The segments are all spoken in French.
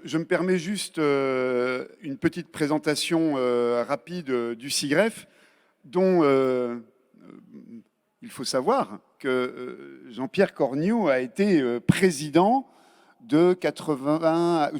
je me permets juste une petite présentation rapide du SIGREF, dont il faut savoir que Jean-Pierre Cornu a été président de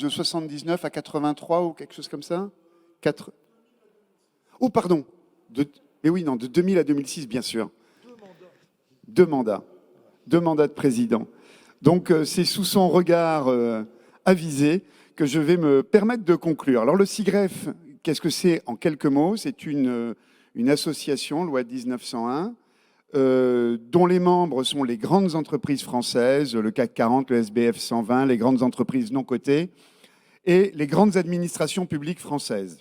79 à 83 ou quelque chose comme ça. Oh, pardon. De 2000 à 2006, bien sûr. Deux mandats de président. Donc, c'est sous son regard avisé que je vais me permettre de conclure. Alors, le SIGREF, qu'est-ce que c'est en quelques mots? C'est une association, loi de 1901, dont les membres sont les grandes entreprises françaises, le CAC 40, le SBF 120, les grandes entreprises non cotées et les grandes administrations publiques françaises.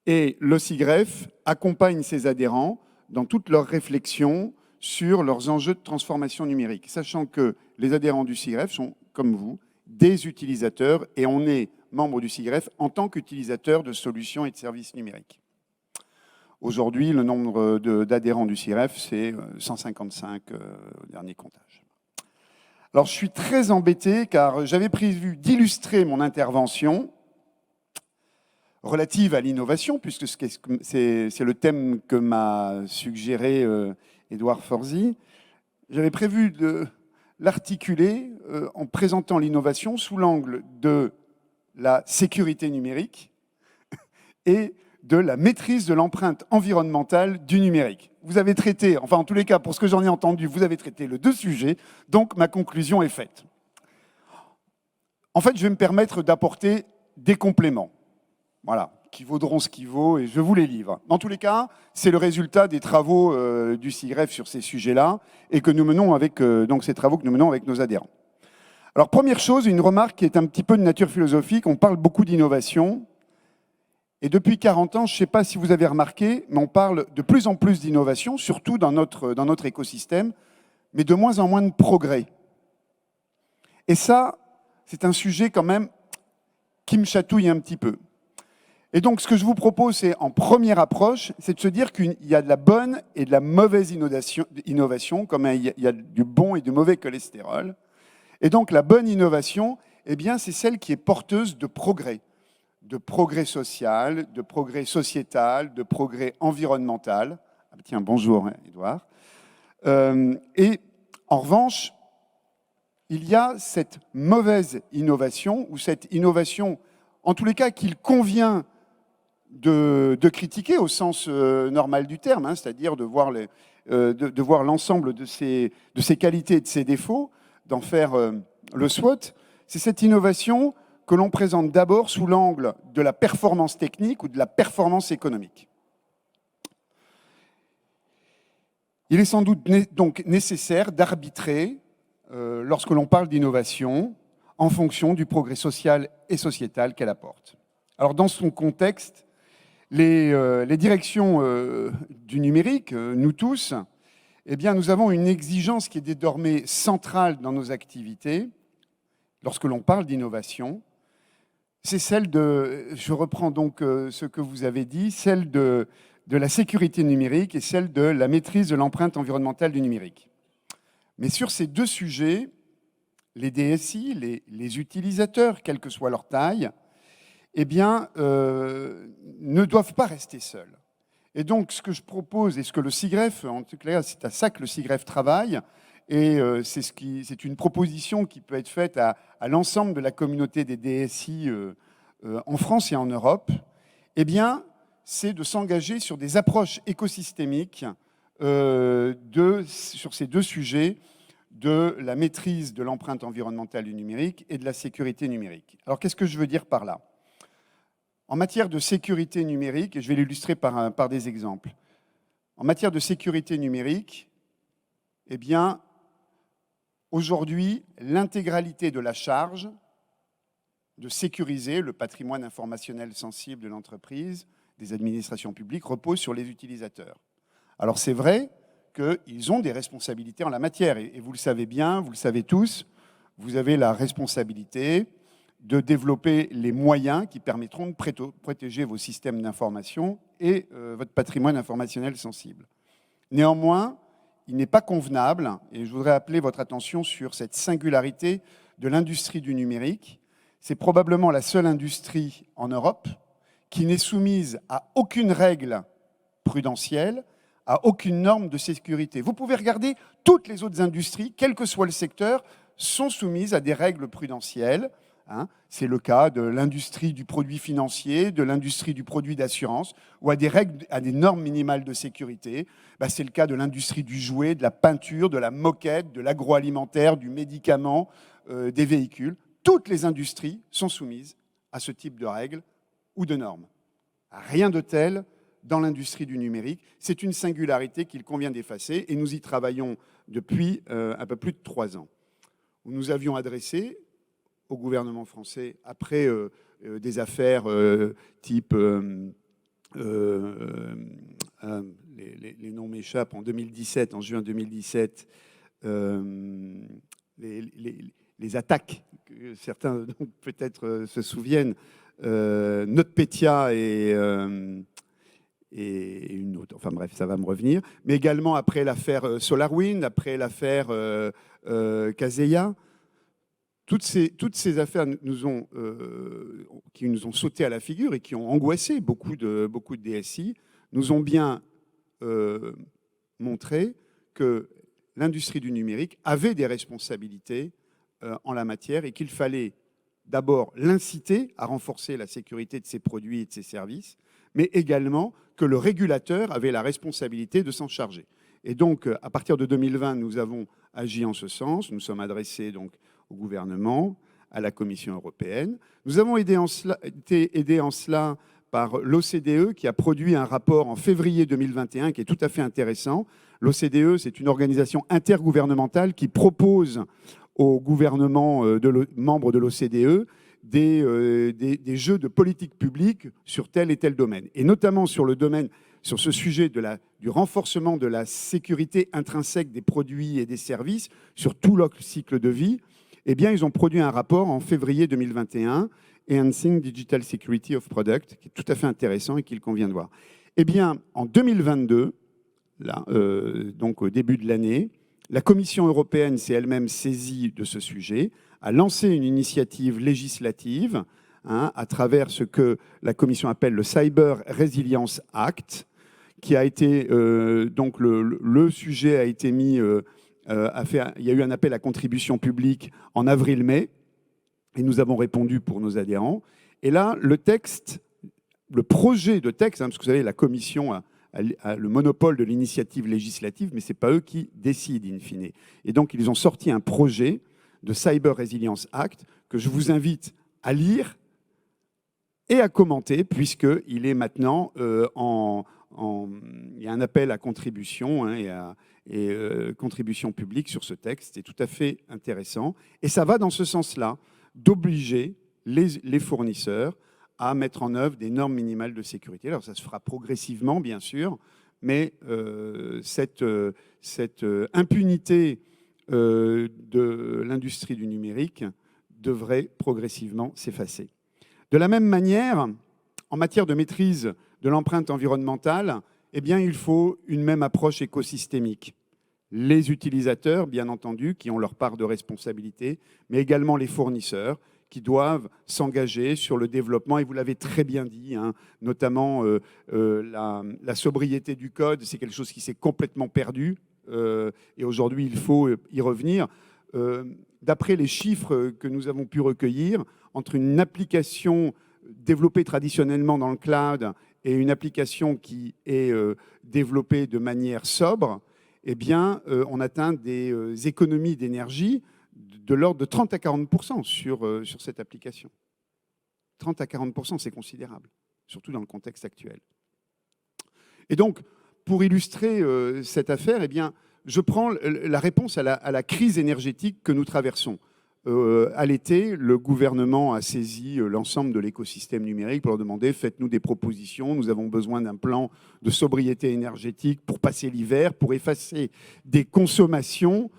Et le SIGREF accompagne ses adhérents dans toutes leurs réflexions sur leurs enjeux de transformation numérique, sachant que les adhérents du SIGREF sont, comme vous, des utilisateurs, et on est membre du SIGREF en tant qu'utilisateur de solutions et de services numériques. Aujourd'hui, le nombre d'adhérents du SIGREF, c'est 155 au dernier comptage. Alors, je suis très embêté car j'avais prévu d'illustrer mon intervention relative à l'innovation, puisque c'est le thème que m'a suggéré Édouard Forzy. J'avais prévu de l'articuler en présentant l'innovation sous l'angle de la sécurité numérique et de la maîtrise de l'empreinte environnementale du numérique. Vous avez traité, enfin en tous les cas, pour ce que j'en ai entendu, vous avez traité les deux sujets, donc ma conclusion est faite. En fait, je vais me permettre d'apporter des compléments, voilà, qui vaudront ce qui vaut, et je vous les livre. En tous les cas, c'est le résultat des travaux du SIGREF sur ces sujets-là, et que nous menons avec, donc ces travaux que nous menons avec nos adhérents. Alors, première chose, une remarque qui est un petit peu de nature philosophique, on parle beaucoup d'innovation, et depuis 40 ans, je ne sais pas si vous avez remarqué, mais on parle de plus en plus d'innovation, surtout dans notre écosystème, mais de moins en moins de progrès. Et ça, c'est un sujet quand même qui me chatouille un petit peu. Et donc, ce que je vous propose, c'est en première approche, c'est de se dire qu'il y a de la bonne et de la mauvaise innovation, comme il y a du bon et du mauvais cholestérol. Et donc, la bonne innovation, eh bien, c'est celle qui est porteuse de progrès social, de progrès sociétal, de progrès environnemental. Ah, tiens, bonjour, Édouard. Et en revanche, il y a cette mauvaise innovation, ou cette innovation, en tous les cas, qu'il convient de critiquer au sens normal du terme, hein, c'est-à-dire de voir l'ensemble de ses qualités et de ses défauts, d'en faire le SWOT. C'est cette innovation que l'on présente d'abord sous l'angle de la performance technique ou de la performance économique. Il est sans doute donc nécessaire d'arbitrer, lorsque l'on parle d'innovation, en fonction du progrès social et sociétal qu'elle apporte. Alors, dans son contexte, les directions du numérique, nous tous, eh bien, nous avons une exigence qui est désormais centrale dans nos activités, lorsque l'on parle d'innovation. C'est celle de, je reprends donc ce que vous avez dit, celle de la sécurité numérique et celle de la maîtrise de l'empreinte environnementale du numérique. Mais sur ces deux sujets, les DSI, les utilisateurs, quelle que soit leur taille, eh bien, ne doivent pas rester seuls. Et donc, ce que je propose, et ce que le SIGREF, en tout cas, c'est à ça que le SIGREF travaille, et c'est une proposition qui peut être faite à l'ensemble de la communauté des DSI en France et en Europe, eh bien, c'est de s'engager sur des approches écosystémiques sur ces deux sujets, de la maîtrise de l'empreinte environnementale du numérique et de la sécurité numérique. Alors, qu'est-ce que je veux dire par là? En matière de sécurité numérique, et je vais l'illustrer par des exemples, en matière de sécurité numérique, eh bien, aujourd'hui, l'intégralité de la charge de sécuriser le patrimoine informationnel sensible de l'entreprise, des administrations publiques, repose sur les utilisateurs. Alors, c'est vrai qu'ils ont des responsabilités en la matière. Et vous le savez bien, vous le savez tous, vous avez la responsabilité de développer les moyens qui permettront de protéger vos systèmes d'information et votre patrimoine informationnel sensible. Néanmoins, il n'est pas convenable, et je voudrais appeler votre attention sur cette singularité de l'industrie du numérique, C'est probablement la seule industrie en Europe qui n'est soumise à aucune règle prudentielle, à aucune norme de sécurité. Vous pouvez regarder, toutes les autres industries, quel que soit le secteur, sont soumises à des règles prudentielles. C'est le cas de l'industrie du produit financier, de l'industrie du produit d'assurance, ou à des règles, à des normes minimales de sécurité. C'est le cas de l'industrie du jouet, de la peinture, de la moquette, de l'agroalimentaire, du médicament, des véhicules. Toutes les industries sont soumises à ce type de règles ou de normes. Rien de tel dans l'industrie du numérique. C'est une singularité qu'il convient d'effacer et nous y travaillons depuis un peu plus de 3 ans. Où nous avions adressé au gouvernement français, après des affaires type, les noms m'échappent, en juin 2017, les attaques, que certains peut-être se souviennent, NotPetya et une autre, enfin bref, ça va me revenir, mais également après l'affaire SolarWind, après l'affaire Kaseya. Toutes ces affaires qui nous ont sauté à la figure et qui ont angoissé beaucoup de DSI, nous ont bien montré que l'industrie du numérique avait des responsabilités en la matière et qu'il fallait d'abord l'inciter à renforcer la sécurité de ses produits et de ses services, mais également que le régulateur avait la responsabilité de s'en charger. Et donc, à partir de 2020, nous avons agi en ce sens. Nous sommes adressés donc au gouvernement, à la Commission européenne. Nous avons été aidés en cela par l'OCDE qui a produit un rapport en février 2021 qui est tout à fait intéressant. L'OCDE, c'est une organisation intergouvernementale qui propose aux gouvernements membres de l'OCDE des jeux de politique publique sur tel et tel domaine. Et notamment sur ce sujet du renforcement de la sécurité intrinsèque des produits et des services sur tout leur cycle de vie, eh bien, ils ont produit un rapport en février 2021, Enhancing Digital Security of Product, qui est tout à fait intéressant et qu'il convient de voir. Eh bien, en 2022, là, donc au début de l'année, la Commission européenne s'est elle-même saisie de ce sujet, a lancé une initiative législative à travers ce que la Commission appelle le Cyber Resilience Act, qui a été, donc le sujet a été mis, il y a eu un appel à contribution publique en avril-mai, et nous avons répondu pour nos adhérents. Et là, le projet de texte, parce que vous savez, la Commission a le monopole de l'initiative législative, mais ce n'est pas eux qui décident, in fine. Et donc, ils ont sorti un projet de Cyber Resilience Act que je vous invite à lire et à commenter, puisqu'il est maintenant il y a un appel à contribution et contribution publique sur ce texte. C'est tout à fait intéressant. Et ça va dans ce sens-là, d'obliger les fournisseurs à mettre en œuvre des normes minimales de sécurité. Alors ça se fera progressivement, bien sûr, mais cette impunité de l'industrie du numérique devrait progressivement s'effacer. De la même manière, en matière de maîtrise de l'empreinte environnementale, eh bien, il faut une même approche écosystémique. Les utilisateurs, bien entendu, qui ont leur part de responsabilité, mais également les fournisseurs, qui doivent s'engager sur le développement, et vous l'avez très bien dit, notamment la sobriété du code, c'est quelque chose qui s'est complètement perdu, et aujourd'hui il faut y revenir. D'après les chiffres que nous avons pu recueillir, entre une application développée traditionnellement dans le cloud et une application qui est développée de manière sobre, eh bien, on atteint des économies d'énergie de l'ordre de 30 à 40% sur cette application. 30 à 40%, c'est considérable, surtout dans le contexte actuel. Et donc, pour illustrer cette affaire, eh bien, je prends la réponse à la crise énergétique que nous traversons. À l'été, le gouvernement a saisi l'ensemble de l'écosystème numérique pour leur demander « faites-nous des propositions, nous avons besoin d'un plan de sobriété énergétique pour passer l'hiver, pour effacer des consommations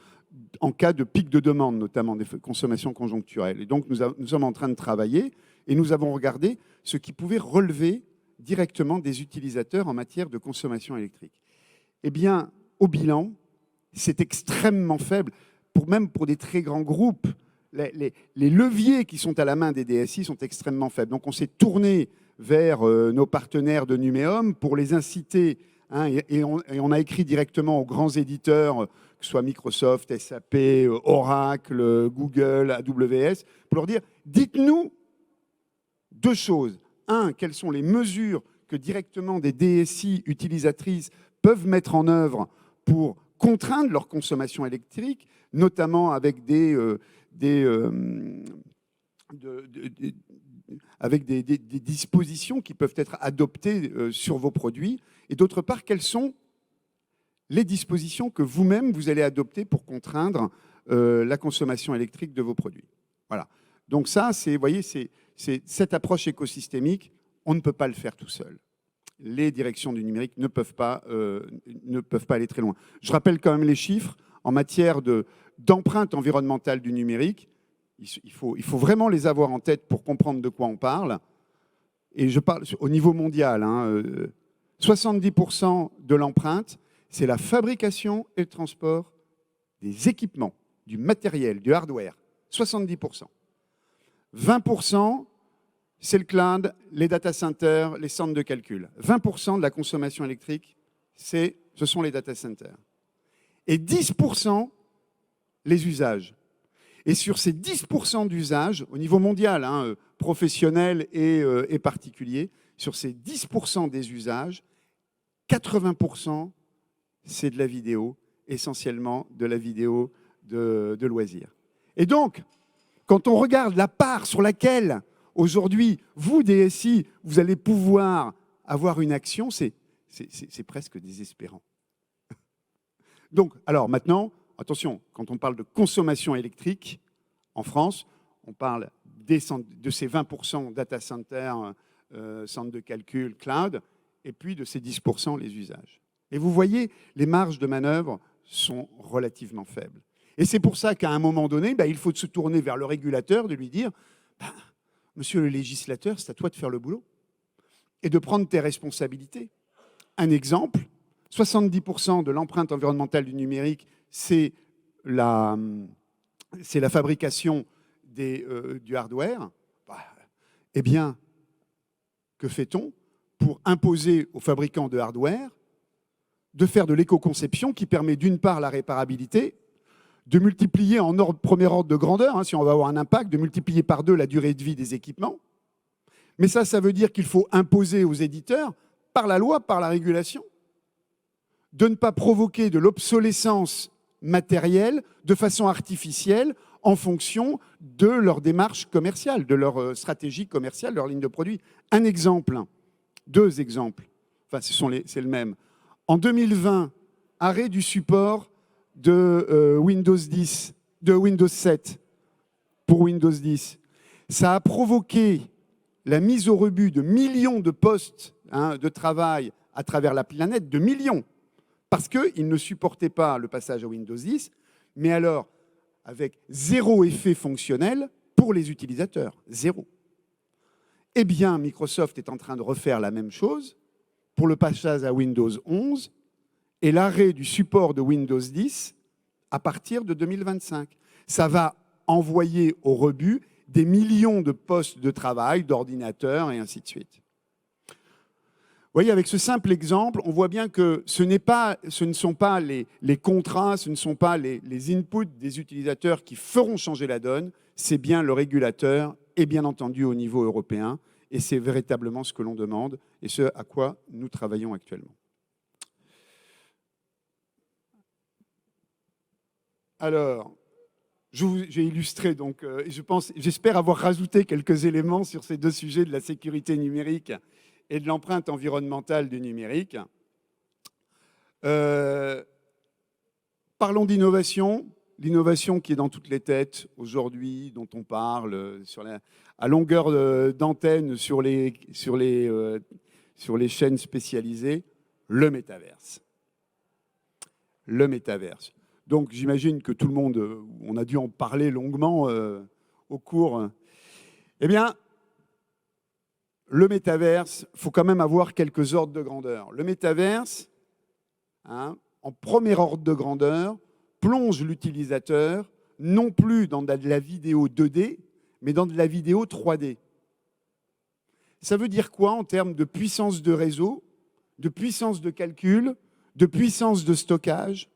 en cas de pic de demande, notamment des consommations conjoncturelles ». Et donc, nous sommes en train de travailler et nous avons regardé ce qui pouvait relever directement des utilisateurs en matière de consommation électrique. Eh bien, au bilan, c'est extrêmement faible, même pour des très grands groupes. les leviers qui sont à la main des DSI sont extrêmement faibles. Donc on s'est tourné vers nos partenaires de Numéum pour les inciter, hein, et on a écrit directement aux grands éditeurs, que ce soit Microsoft, SAP, Oracle, Google, AWS, pour leur dire, dites-nous deux choses. Un, quelles sont les mesures que directement des DSI utilisatrices peuvent mettre en œuvre pour contraindre leur consommation électrique, notamment avec des dispositions qui peuvent être adoptées sur vos produits. Et d'autre part, quelles sont les dispositions que vous-même, vous allez adopter pour contraindre la consommation électrique de vos produits. Voilà. Donc ça, vous voyez, c'est cette approche écosystémique, on ne peut pas le faire tout seul. Les directions du numérique ne peuvent pas aller très loin. Je rappelle quand même les chiffres. En matière d'empreinte environnementale du numérique, il faut vraiment les avoir en tête pour comprendre de quoi on parle. Et je parle au niveau mondial. 70% de l'empreinte, c'est la fabrication et le transport des équipements, du matériel, du hardware. 70%. 20%, c'est le cloud, les data centers, les centres de calcul. 20% de la consommation électrique, ce sont les data centers. Et 10%, les usages. Et sur ces 10% d'usages, au niveau mondial, professionnel et particulier, sur ces 10% des usages, 80%, c'est de la vidéo, essentiellement de la vidéo de loisirs. Et donc, quand on regarde la part sur laquelle, aujourd'hui, vous, DSI, vous allez pouvoir avoir une action, c'est presque désespérant. Donc, alors maintenant, attention, quand on parle de consommation électrique, en France, on parle de ces 20% data center, centres de calcul, cloud, et puis de ces 10% les usages. Et vous voyez, les marges de manœuvre sont relativement faibles. Et c'est pour ça qu'à un moment donné, il faut se tourner vers le régulateur, de lui dire monsieur le législateur, c'est à toi de faire le boulot et de prendre tes responsabilités. Un exemple, 70% de l'empreinte environnementale du numérique, c'est la fabrication du hardware. Eh bien, que fait-on pour imposer aux fabricants de hardware de faire de l'éco-conception qui permet d'une part la réparabilité, de multiplier en premier ordre de grandeur, si on va avoir un impact, de multiplier par 2 la durée de vie des équipements. Mais ça veut dire qu'il faut imposer aux éditeurs, par la loi, par la régulation, de ne pas provoquer de l'obsolescence matérielle de façon artificielle en fonction de leur démarche commerciale, de leur stratégie commerciale, leur ligne de produit. Un exemple, 2 exemples, enfin c'est le même. En 2020, arrêt du support de Windows 10, de Windows 7 pour Windows 10. Ça a provoqué la mise au rebut de millions de postes de travail à travers la planète, de millions, parce qu'ils ne supportaient pas le passage à Windows 10, mais alors avec 0 effet fonctionnel pour les utilisateurs, 0. Eh bien, Microsoft est en train de refaire la même chose pour le passage à Windows 11 et l'arrêt du support de Windows 10 à partir de 2025. Ça va envoyer au rebut des millions de postes de travail, d'ordinateurs et ainsi de suite. Vous voyez, avec ce simple exemple, on voit bien que ce ne sont pas les contrats, ce ne sont pas les inputs des utilisateurs qui feront changer la donne, c'est bien le régulateur et bien entendu au niveau européen. Et c'est véritablement ce que l'on demande et ce à quoi nous travaillons actuellement. Alors, j'ai illustré, donc, j'espère avoir rajouté quelques éléments sur ces 2 sujets de la sécurité numérique et de l'empreinte environnementale du numérique. Parlons d'innovation. L'innovation qui est dans toutes les têtes aujourd'hui, dont on parle à longueur d'antenne sur les chaînes spécialisées, le métaverse. Le métaverse. Donc j'imagine que tout le monde, on a dû en parler longuement au cours. Eh bien, le métaverse, il faut quand même avoir quelques ordres de grandeur. Le métaverse, en premier ordre de grandeur, plonge l'utilisateur non plus dans de la vidéo 2D, mais dans de la vidéo 3D. Ça veut dire quoi en termes de puissance de réseau, de puissance de calcul, de puissance de stockage?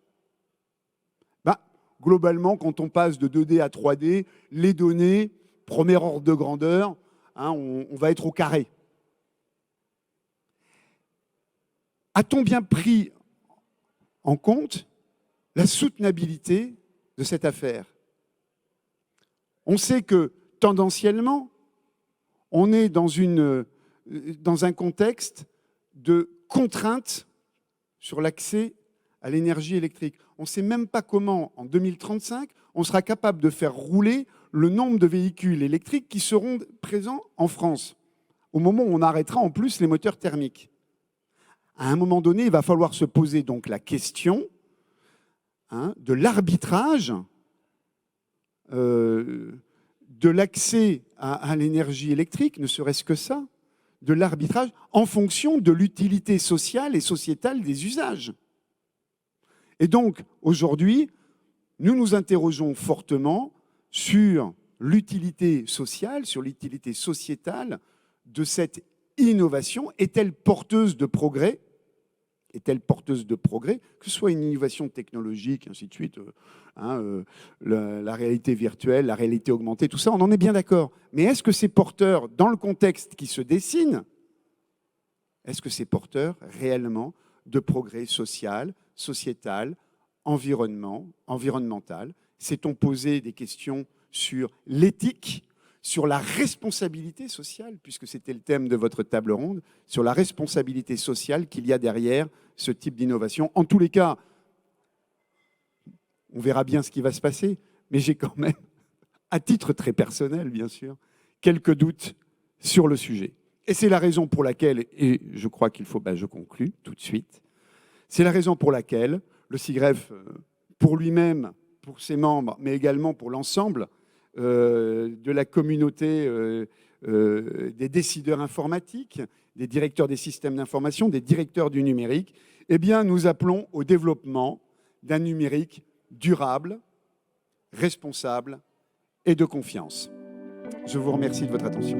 Globalement, quand on passe de 2D à 3D, les données, premier ordre de grandeur, on va être au carré. A-t-on bien pris en compte la soutenabilité de cette affaire? On sait que, tendanciellement, on est dans un contexte de contrainte sur l'accès à l'énergie électrique. On ne sait même pas comment, en 2035, on sera capable de faire rouler le nombre de véhicules électriques qui seront présents en France, au moment où on arrêtera en plus les moteurs thermiques. À un moment donné, il va falloir se poser donc la question de l'arbitrage de l'accès à l'énergie électrique, ne serait-ce que ça, de l'arbitrage en fonction de l'utilité sociale et sociétale des usages. Et donc, aujourd'hui, nous nous interrogeons fortement sur l'utilité sociale, sur l'utilité sociétale de cette innovation. Est-elle porteuse de progrès? Est-elle porteuse de progrès, que ce soit une innovation technologique, ainsi de suite, la réalité virtuelle, la réalité augmentée, tout ça, on en est bien d'accord. Mais est-ce que c'est porteur, dans le contexte qui se dessine, est-ce que c'est porteur réellement de progrès social, sociétal, environnemental? S'est-on posé des questions sur l'éthique, sur la responsabilité sociale, puisque c'était le thème de votre table ronde, sur la responsabilité sociale qu'il y a derrière ce type d'innovation? En tous les cas, on verra bien ce qui va se passer, mais j'ai quand même, à titre très personnel, bien sûr, quelques doutes sur le sujet. Et c'est la raison pour laquelle, et je crois qu'il faut, je conclue tout de suite, c'est la raison pour laquelle le SIGREF, pour lui-même, pour ses membres, mais également pour l'ensemble de la communauté des décideurs informatiques, des directeurs des systèmes d'information, des directeurs du numérique, eh bien, nous appelons au développement d'un numérique durable, responsable et de confiance. Je vous remercie de votre attention.